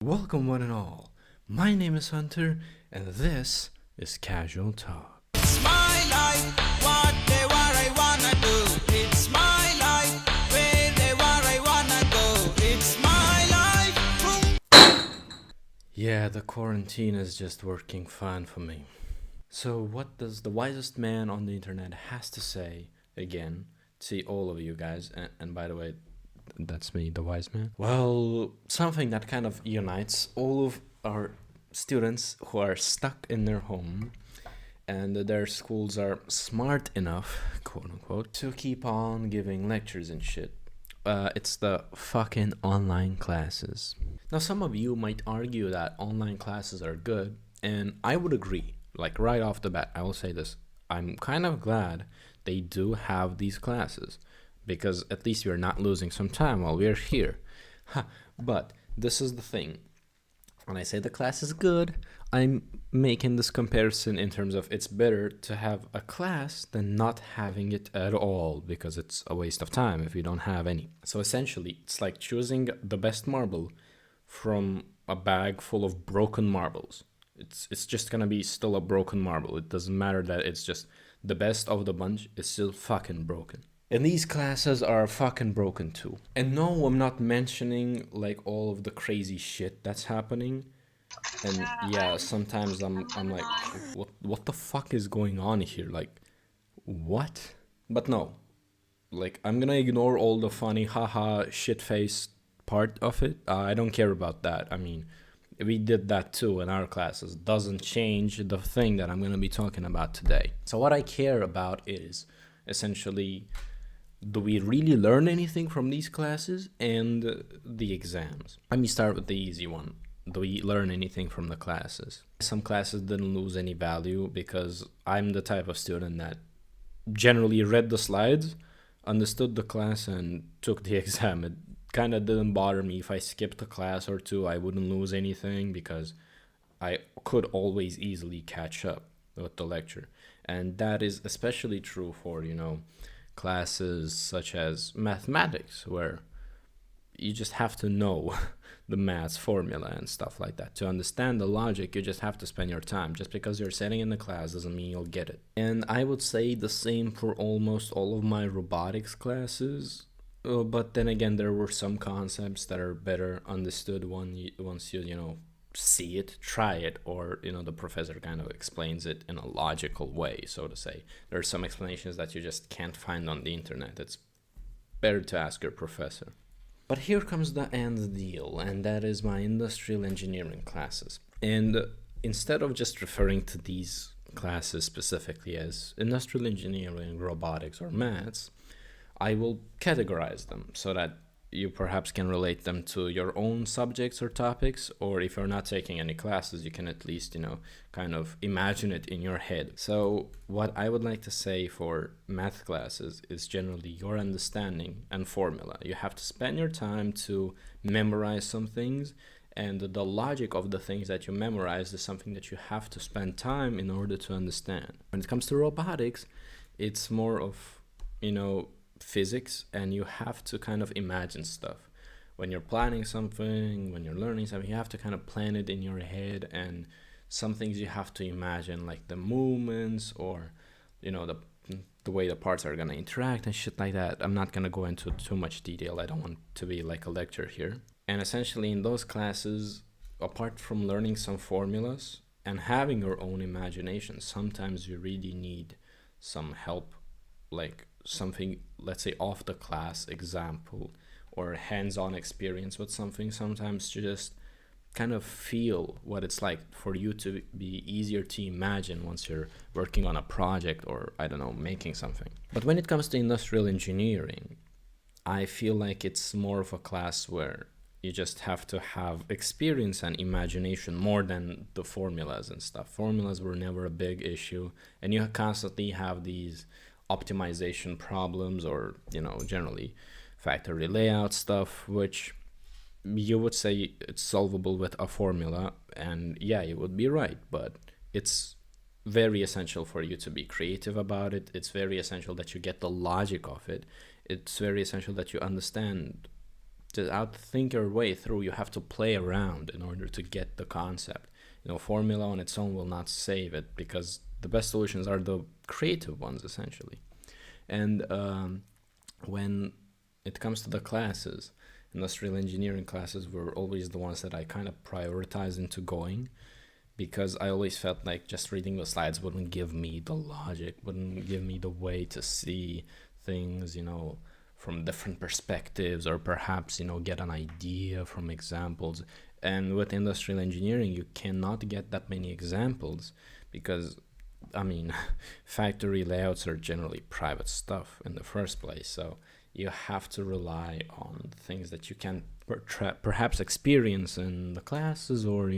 Welcome, one and all. My name is Hunter, and this is Casual Talk. It's my life, whatever I wanna do. It's my life, wherever I wanna go. It's my life. Yeah, the quarantine is just working fine for me. So, what does the wisest man on the internet has to say again to all of you guys? And by the way, that's me, the wise man. Well, something that kind of unites all of our students who are stuck in their home and their schools are smart enough, quote unquote, to keep on giving lectures and shit. It's the fucking online classes. Now, some of you might argue that online classes are good, and I would agree. Like, right off the bat, I will say this. I'm kind of glad they do have these classes, because at least we're not losing some time while we're here. But this is the thing. When I say the class is good, I'm making this comparison in terms of it's better to have a class than not having it at all, because it's a waste of time if you don't have any. So essentially, it's like choosing the best marble from a bag full of broken marbles. It's just gonna be still a broken marble. It doesn't matter that it's just the best of the bunch. It's still fucking broken. And these classes are fucking broken too. And no, I'm not mentioning like all of the crazy shit that's happening. And yeah, sometimes I'm like, what the fuck is going on here? Like, what? But no, like I'm gonna ignore all the funny haha shit face part of it. I don't care about that. I mean, we did that too in our classes. Doesn't change the thing that I'm gonna be talking about today. So what I care about is essentially, do we really learn anything from these classes and the exams? Let me start with the easy one. Do we learn anything from the classes? Some classes didn't lose any value because I'm the type of student that generally read the slides, understood the class, and took the exam. It kind of didn't bother me if I skipped a class or two. I wouldn't lose anything because I could always easily catch up with the lecture. And that is especially true for, classes such as mathematics, where you just have to know the maths formula and stuff like that. To understand the logic, you just have to spend your time. Just because you're sitting in the class doesn't mean you'll get it. And I would say the same for almost all of my robotics classes. But then again, there were some concepts that are better understood once you see it, try it, or the professor kind of explains it in a logical way, so to say. There are some explanations that you just can't find on the internet. It's better to ask your professor. But here comes the end deal, and that is my industrial engineering classes. And instead of just referring to these classes specifically as industrial engineering, robotics, or maths, I will categorize them so that you perhaps can relate them to your own subjects or topics, or if you're not taking any classes, you can at least, kind of imagine it in your head. So what I would like to say for math classes is generally your understanding and formula. You have to spend your time to memorize some things, and the logic of the things that you memorize is something that you have to spend time in order to understand. When it comes to robotics, it's more of, physics, and you have to kind of imagine stuff. When you're planning something, when you're learning something, you have to kind of plan it in your head, and some things you have to imagine, like the movements or the way the parts are going to interact and shit like that. I'm not going to go into too much detail. I don't want to be like a lecture here. And essentially in those classes, apart from learning some formulas and having your own imagination, sometimes you really need some help, like something, let's say, off the class example or hands-on experience with something. Sometimes to just kind of feel what it's like for you to be easier to imagine once you're working on a project or, I don't know, making something. But when it comes to industrial engineering, I feel like it's more of a class where you just have to have experience and imagination more than the formulas and stuff. Formulas were never a big issue, and you constantly have these optimization problems or generally factory layout stuff, which you would say it's solvable with a formula, and yeah, you would be right, but it's very essential for you to be creative about it. It's very essential that you get the logic of it. It's very essential that you understand to outthink your way through. You have to play around in order to get the concept. Formula on its own will not save it, because the best solutions are the creative ones, essentially. And when it comes to the classes, industrial engineering classes were always the ones that I kind of prioritized into going, because I always felt like just reading the slides wouldn't give me the logic, wouldn't give me the way to see things, from different perspectives, or perhaps, get an idea from examples. And with industrial engineering, you cannot get that many examples because, factory layouts are generally private stuff in the first place. So you have to rely on things that you can perhaps experience in the classes, or,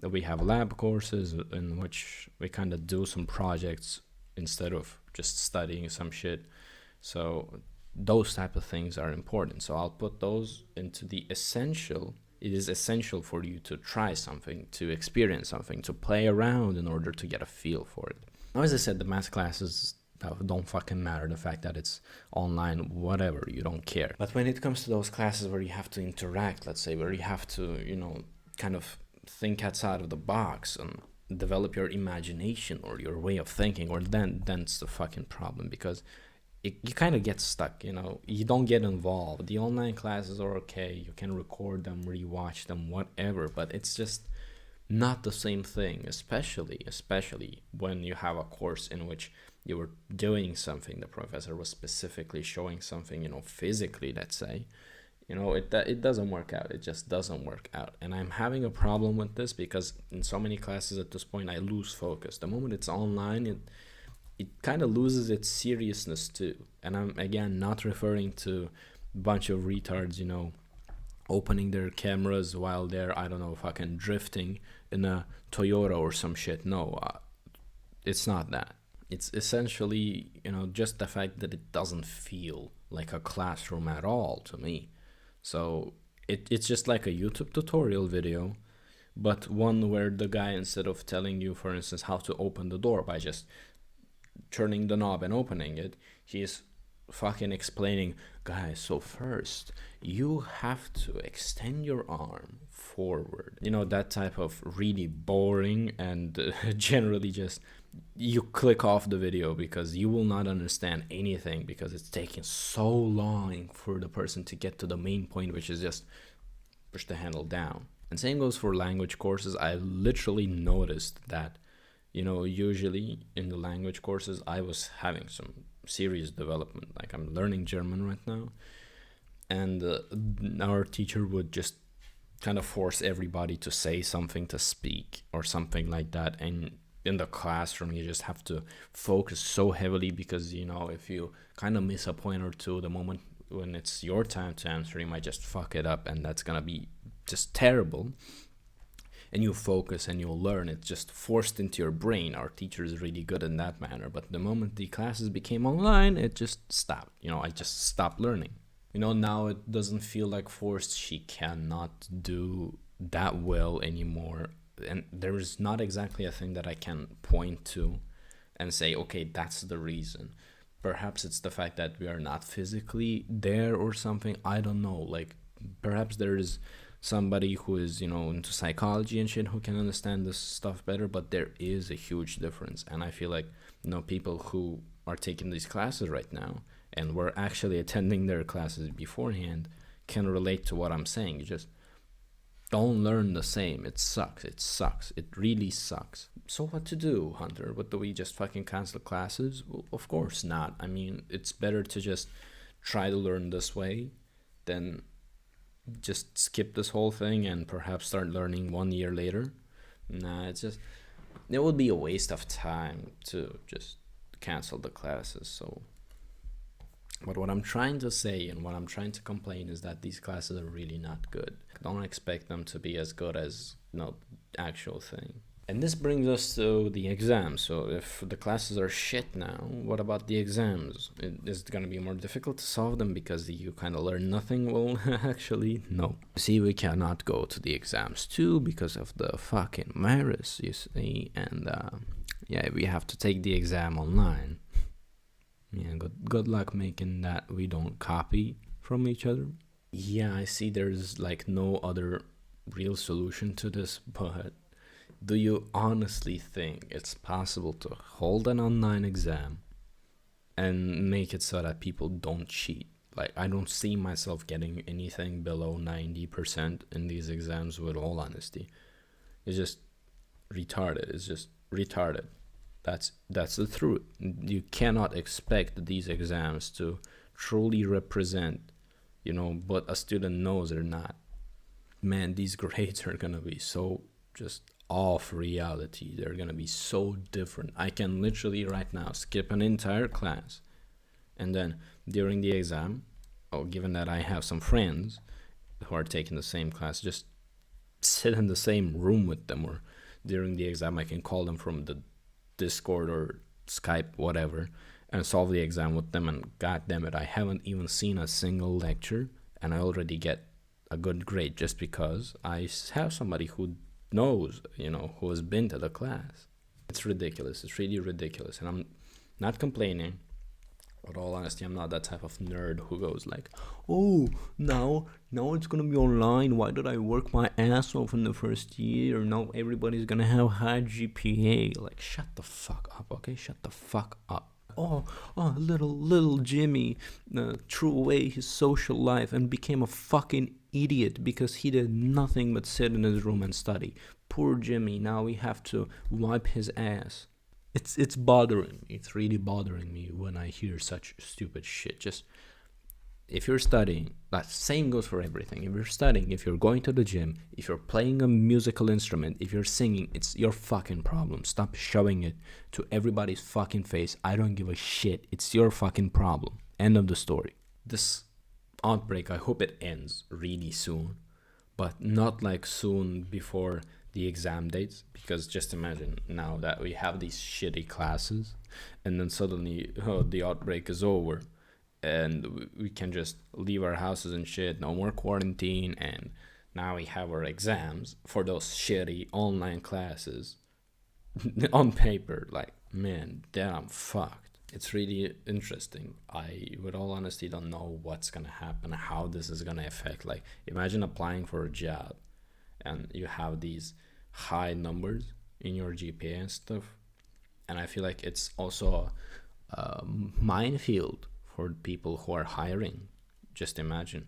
we have lab courses in which we kind of do some projects instead of just studying some shit. So those type of things are important. So I'll put those into the essential. It is essential for you to try something, to experience something, to play around in order to get a feel for it. Now, as I said, the math classes don't fucking matter. The fact that it's online, whatever, you don't care. But when it comes to those classes where you have to interact, let's say, where you have to, kind of think outside of the box and develop your imagination or your way of thinking, or then it's the fucking problem, because you kind of get stuck, you don't get involved. The online classes are okay, you can record them, rewatch them, whatever, but it's just not the same thing, especially when you have a course in which you were doing something, the professor was specifically showing something, physically, let's say. It doesn't work out. It just doesn't work out. And I'm having a problem with this because in so many classes at this point, I lose focus. The moment it's online, it kind of loses its seriousness too. And I'm, again, not referring to a bunch of retards, opening their cameras while they're, I don't know, fucking drifting in a Toyota or some shit. No, it's not that. It's essentially, just the fact that it doesn't feel like a classroom at all to me. So it's just like a YouTube tutorial video, but one where the guy, instead of telling you, for instance, how to open the door by just turning the knob and opening it, he's fucking explaining, guys, so first you have to extend your arm forward. That type of really boring and generally just, you click off the video because you will not understand anything, because it's taking so long for the person to get to the main point, which is just push the handle down. And same goes for language courses. I literally noticed that, usually in the language courses, I was having some serious development. Like, I'm learning German right now, and our teacher would just kind of force everybody to say something, to speak or something like that. And in the classroom, you just have to focus so heavily because, if you kind of miss a point or two, the moment when it's your time to answer, you might just fuck it up, and that's gonna be just terrible. And you focus and you'll learn. It's just forced into your brain. Our teacher is really good in that manner. But the moment the classes became online, it just stopped. I just stopped learning. Now it doesn't feel like forced. She cannot do that well anymore. And there is not exactly a thing that I can point to and say, okay, that's the reason. Perhaps it's the fact that we are not physically there or something. I don't know. Like, perhaps there is somebody who is, into psychology and shit who can understand this stuff better, but there is a huge difference. And I feel like, people who are taking these classes right now and were actually attending their classes beforehand can relate to what I'm saying. You just don't learn the same. It sucks. It really sucks. So what to do, Hunter? What, do we just fucking cancel classes? Well, of course not. I mean, it's better to just try to learn this way than just skip this whole thing and perhaps start learning 1 year later. Nah, it would be a waste of time to just cancel the classes. So, but what I'm trying to say and what I'm trying to complain is that these classes are really not good. Don't expect them to be as good as actual thing. And this brings us to the exams. So if the classes are shit now, what about the exams? Is it going to be more difficult to solve them because you kind of learn nothing? Well, actually, no. See, we cannot go to the exams too because of the fucking virus, you see. And we have to take the exam online. Yeah, good luck making that we don't copy from each other. Yeah, I see there's like no other real solution to this, but do you honestly think it's possible to hold an online exam and make it so that people don't cheat? Like, I don't see myself getting anything below 90% in these exams, with all honesty. It's just retarded. It's just retarded. That's the truth. You cannot expect these exams to truly represent, what a student knows or not. Man, these grades are gonna be so just off reality. They're gonna be so different. I can literally right now skip an entire class, and then during the exam, given that I have some friends who are taking the same class, just sit in the same room with them, or during the exam I can call them from the Discord or Skype, whatever, and solve the exam with them. And god damn it, I haven't even seen a single lecture, and I already get a good grade just because I have somebody who knows, who has been to the class. It's ridiculous. It's really ridiculous. And I'm not complaining. With all honesty, I'm not that type of nerd who goes like, oh, now it's gonna be online. Why did I work my ass off in the first year? Now everybody's gonna have high GPA. Like, shut the fuck up, okay? Shut the fuck up. Oh, little Jimmy threw away his social life and became a fucking idiot because he did nothing but sit in his room and study. Poor Jimmy, now we have to wipe his ass. It's bothering me. It's really bothering me when I hear such stupid shit. Just, if you're studying, that same goes for everything. If you're studying, if you're going to the gym, if you're playing a musical instrument, if you're singing, it's your fucking problem. Stop shoving it to everybody's fucking face. I don't give a shit. It's your fucking problem. End of the story. This outbreak, I hope it ends really soon, but not like soon before the exam dates, because just imagine now that we have these shitty classes and then suddenly the outbreak is over and we can just leave our houses and shit, no more quarantine, and now we have our exams for those shitty online classes on paper. Like, man, damn, I'm fucked. It's really interesting. I, with all honesty, don't know what's gonna happen, how this is gonna affect. Like, imagine applying for a job and you have these high numbers in your GPA and stuff, and I feel like it's also a minefield for people who are hiring. Just imagine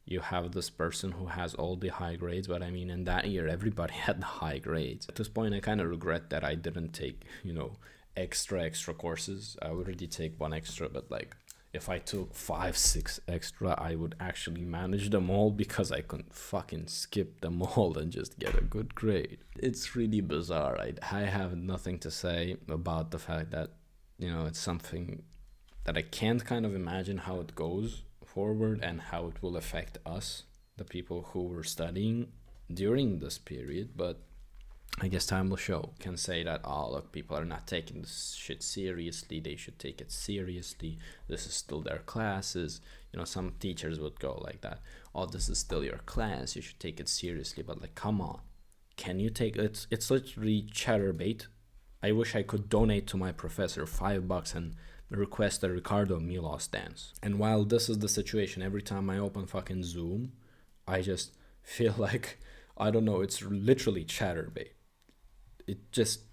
you have this person who has all the high grades, but I mean, in that year everybody had the high grades. At this point I kind of regret that I didn't take extra courses. I already take one extra, but like, if I took 5-6 extra, I would actually manage them all, because I couldn't fucking skip them all and just get a good grade. It's really bizarre. I have nothing to say about the fact that, it's something that I can't kind of imagine how it goes forward and how it will affect us, the people who were studying during this period. But I guess time will show. Can say that, look, people are not taking this shit seriously. They should take it seriously. This is still their classes. Some teachers would go like that. Oh, this is still your class. You should take it seriously. But like, come on. Can you take it? It's literally chatterbait. I wish I could donate to my professor $5 and request a Ricardo Milos dance. And while this is the situation, every time I open fucking Zoom, I just feel like, I don't know, it's literally chatterbait.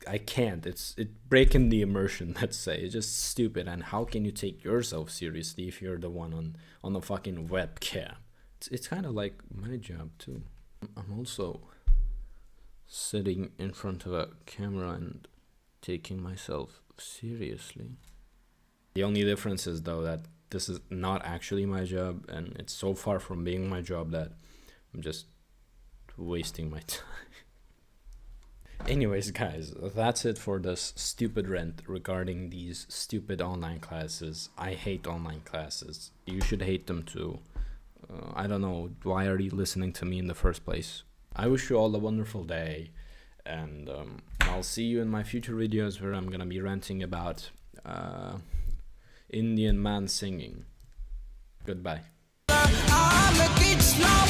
I can't. It's breaking the immersion, let's say. It's just stupid. And how can you take yourself seriously if you're the one on the fucking webcam? It's kind of like my job too. I'm also sitting in front of a camera and taking myself seriously. The only difference is, though, that this is not actually my job, and it's so far from being my job that I'm just wasting my time. Anyways, guys, that's it for this stupid rant regarding these stupid online classes. I hate online classes. You should hate them too. I don't know, why are you listening to me in the first place? I wish you all a wonderful day, and I'll see you in my future videos where I'm gonna be ranting about Indian man singing. Goodbye. All the kids now